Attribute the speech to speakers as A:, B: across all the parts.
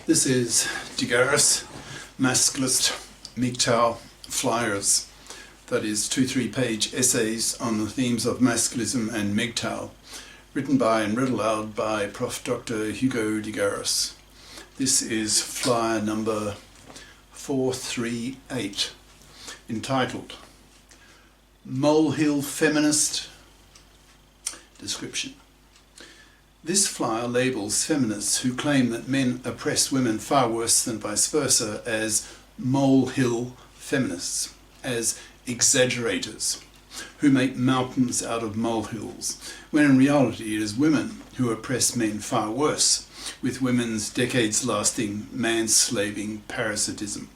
A: This is GARIS, Masculist, MGTOW flyers, that is 2-3 page essays on the themes of masculism and MGTOW, written by and read aloud by Prof. Dr. Hugo de Garis. This is flyer number 438, entitled Molehill Feminist. Description. This flyer labels feminists who claim that men oppress women far worse than vice versa as molehill feminists, as exaggerators, who make mountains out of molehills, when in reality it is women who oppress men far worse, with women's decades-lasting man-slaving parasitism,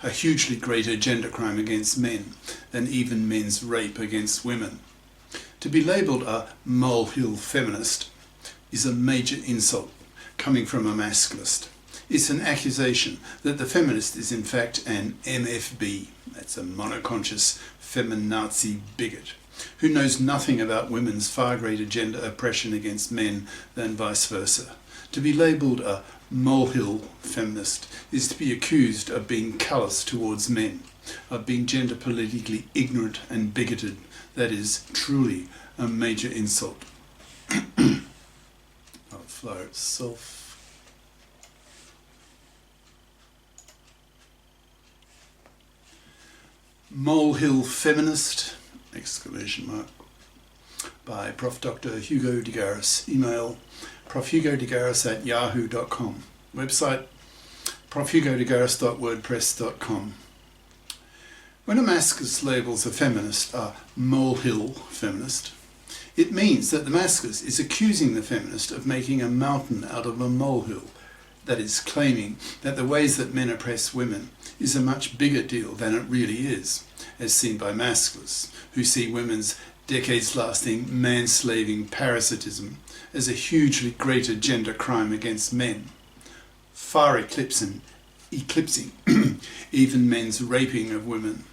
A: a hugely greater gender crime against men than even men's rape against women. To be labelled a molehill feminist is a major insult coming from a masculist. It's an accusation that the feminist is in fact an MFB, that's a monoconscious feminazi bigot, who knows nothing about women's far greater gender oppression against men than vice versa. To be labelled a molehill feminist is to be accused of being callous towards men, of being gender politically ignorant and bigoted. That is truly a major insult. Flyer itself. Molehill Feminist, ! By Prof. Dr. Hugo de Garis. Email profhugodegaris@yahoo.com. Website profhugodegaris.wordpress.com. When a masculist labels a feminist a molehill feminist, it means that the masculist is accusing the feminist of making a mountain out of a molehill, that is, claiming that the ways that men oppress women is a much bigger deal than it really is, as seen by masculists, who see women's decades-lasting man-slaving parasitism as a hugely greater gender crime against men, far eclipsing even men's raping of women.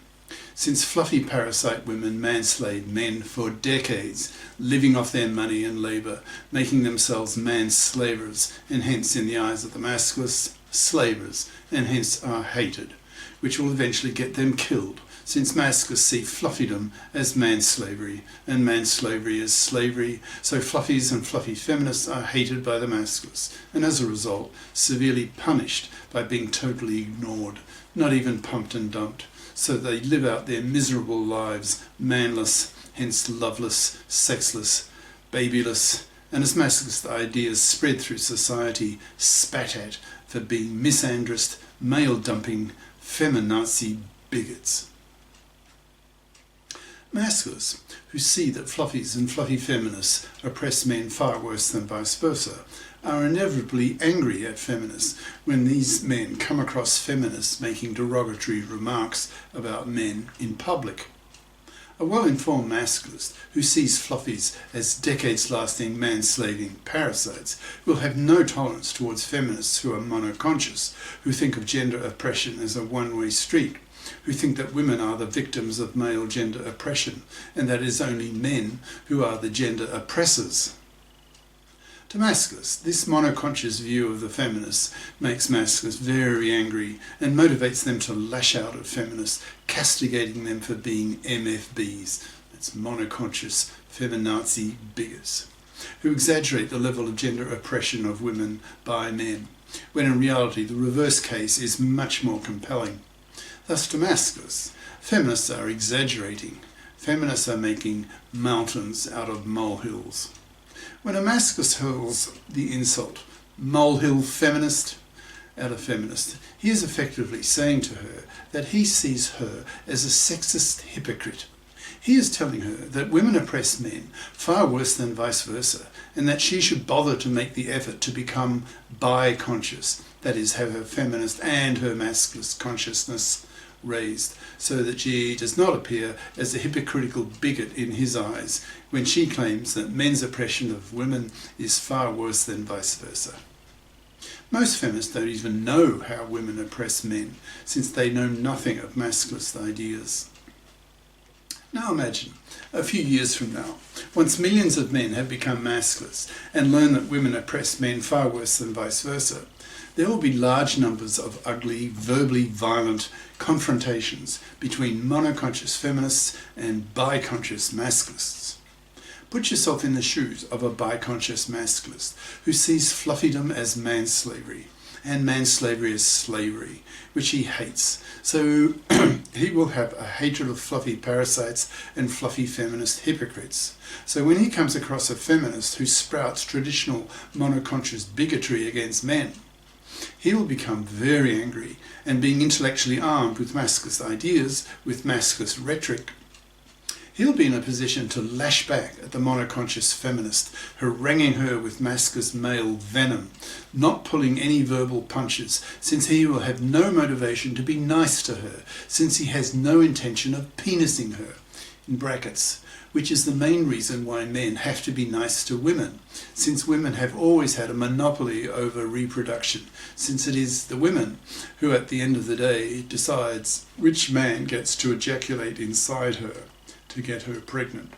A: Since fluffy parasite women manslave men for decades, living off their money and labour, making themselves man-slavers, and hence in the eyes of the masculists, slavers, and hence are hated, which will eventually get them killed, since masculists see fluffydom as manslavery, and manslavery as slavery, so fluffies and fluffy feminists are hated by the masculists, and as a result, severely punished by being totally ignored, not even pumped and dumped, so they live out their miserable lives, manless, hence loveless, sexless, babyless, and as masculist ideas spread through society, spat at for being misandrist, male-dumping, feminazi bigots. Masculists, who see that fluffies and fluffy feminists oppress men far worse than vice versa, are inevitably angry at feminists when these men come across feminists making derogatory remarks about men in public. A well-informed masculist who sees fluffies as decades-lasting man-slaving parasites will have no tolerance towards feminists who are monoconscious, who think of gender oppression as a one-way street, who think that women are the victims of male gender oppression, and that it is only men who are the gender oppressors. To masculists, this monoconscious view of the feminists makes masculists very angry and motivates them to lash out at feminists, castigating them for being MFBs, that's monoconscious feminazi bigots, who exaggerate the level of gender oppression of women by men, when in reality the reverse case is much more compelling. Thus to masculists, feminists are exaggerating. Feminists are making mountains out of molehills. When a masculist hurls the insult, molehill feminist, at a feminist, he is effectively saying to her that he sees her as a sexist hypocrite. He is telling her that women oppress men far worse than vice versa, and that she should bother to make the effort to become bi-conscious, that is, have her feminist and her masculist consciousness raised, so that she does not appear as a hypocritical bigot in his eyes when she claims that men's oppression of women is far worse than vice versa. Most feminists don't even know how women oppress men, since they know nothing of masculist ideas. Now imagine, a few years from now, once millions of men have become masculists and learn that women oppress men far worse than vice versa, There will be large numbers of ugly, verbally violent confrontations between monoconscious feminists and biconscious masculists. Put yourself in the shoes of a biconscious masculist who sees fluffydom as manslavery and manslavery as slavery, which he hates. So he will have a hatred of fluffy parasites and fluffy feminist hypocrites. So when he comes across a feminist who sprouts traditional monoconscious bigotry against men, he will become very angry, and being intellectually armed with masculinist ideas, with masculinist rhetoric, he'll be in a position to lash back at the monoconscious feminist, haranguing her with masculinist male venom, not pulling any verbal punches, since he will have no motivation to be nice to her, since he has no intention of penising her, in brackets, which is the main reason why men have to be nice to women, since women have always had a monopoly over reproduction, since it is the women who at the end of the day decides which man gets to ejaculate inside her to get her pregnant.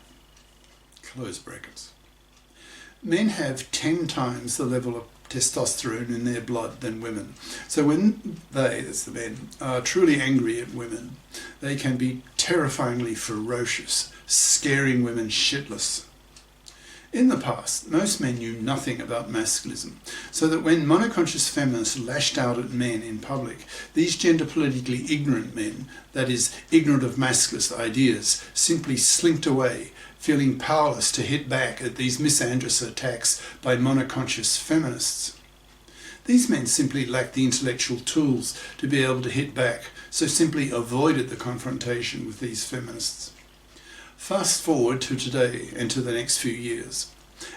A: Close brackets. Men have 10 times the level of testosterone in their blood than women. So when they, that's the men, are truly angry at women, they can be terrifyingly ferocious, scaring women shitless. In the past, most men knew nothing about masculism, so that when monoconscious feminists lashed out at men in public, these gender politically ignorant men, that is, ignorant of masculist ideas, simply slinked away, feeling powerless to hit back at these misandrous attacks by monoconscious feminists. These men simply lacked the intellectual tools to be able to hit back, so simply avoided the confrontation with these feminists. Fast forward to today and to the next few years,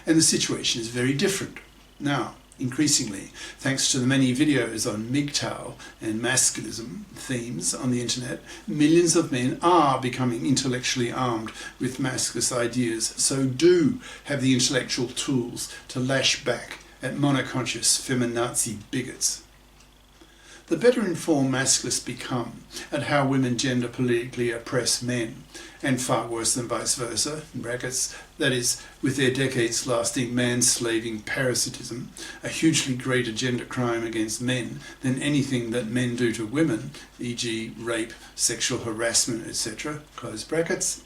A: and the situation is very different. Now, increasingly, thanks to the many videos on MGTOW and masculism themes on the internet, millions of men are becoming intellectually armed with masculist ideas, so do have the intellectual tools to lash back at monoconscious feminazi bigots. The better informed masculists become at how women gender politically oppress men, and far worse than vice versa, in brackets, that is, with their decades lasting man-slaving parasitism, a hugely greater gender crime against men than anything that men do to women, e.g. rape, sexual harassment, etc., close brackets,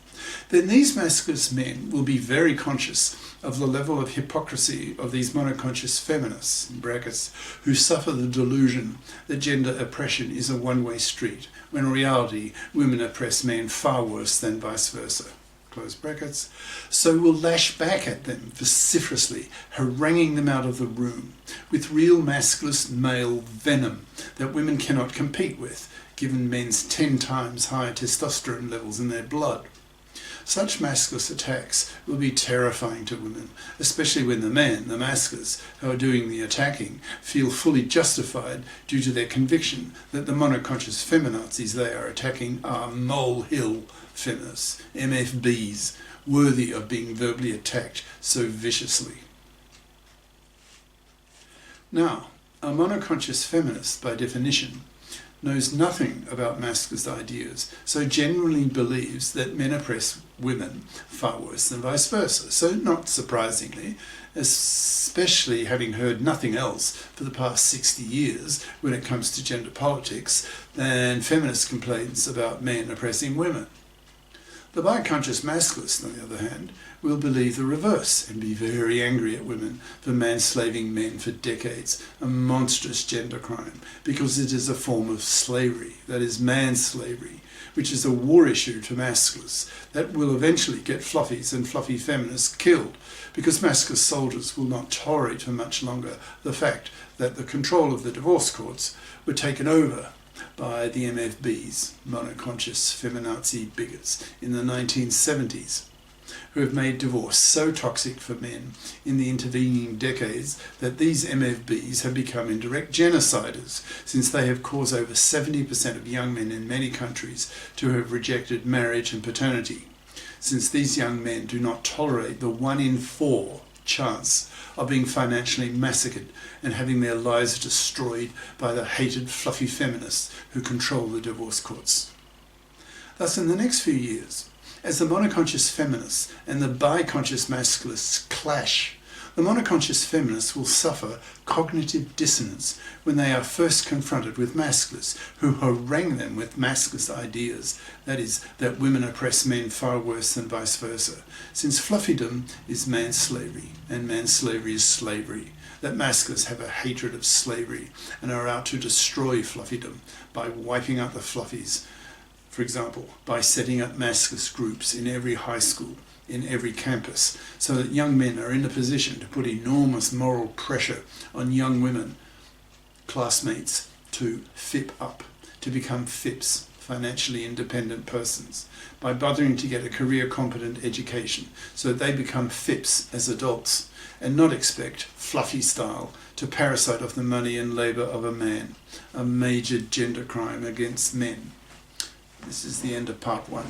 A: then these masculist men will be very conscious of the level of hypocrisy of these monoconscious feminists, in brackets, who suffer the delusion that gender oppression is a one-way street, when in reality women oppress men far worse than vice versa, close brackets, so will lash back at them vociferously, haranguing them out of the room, with real masculist male venom that women cannot compete with, given men's 10 times higher testosterone levels in their blood. Such masculist attacks will be terrifying to women, especially when the men, the masculists, who are doing the attacking, feel fully justified due to their conviction that the monoconscious feminazis they are attacking are molehill feminists, MFBs, worthy of being verbally attacked so viciously. Now, a monoconscious feminist, by definition, knows nothing about masculinist ideas, so genuinely believes that men oppress women far worse than vice versa. So not surprisingly, especially having heard nothing else for the past 60 years when it comes to gender politics than feminist complaints about men oppressing women. The biconscious masculist, on the other hand, will believe the reverse and be very angry at women for manslaving men for decades, a monstrous gender crime, because it is a form of slavery, that is manslavery, which is a war issue to masculists that will eventually get fluffies and fluffy feminists killed, because masculist soldiers will not tolerate for much longer the fact that the control of the divorce courts were taken over by the MFBs, monoconscious feminazi bigots, in the 1970s, who have made divorce so toxic for men in the intervening decades that these MFBs have become indirect genociders, since they have caused over 70% of young men in many countries to have rejected marriage and paternity, since these young men do not tolerate the 1 in 4 chance of being financially massacred and having their lives destroyed by the hated fluffy feminists who control the divorce courts. Thus, in the next few years, as the monoconscious feminists and the biconscious masculists clash, The monoconscious feminists will suffer cognitive dissonance when they are first confronted with masculists who harangue them with masculist ideas, that is, that women oppress men far worse than vice versa, since fluffydom is man's slavery and man's slavery is slavery, that masculists have a hatred of slavery and are out to destroy fluffydom by wiping out the fluffies, for example, by setting up masculist groups in every high school, in every campus, so that young men are in a position to put enormous moral pressure on young women, classmates, to FIP up, to become FIPs, financially independent persons, by bothering to get a career competent education so that they become FIPs as adults and not expect, fluffy style, to parasite off the money and labour of a man, a major gender crime against men. This is the end of part 1.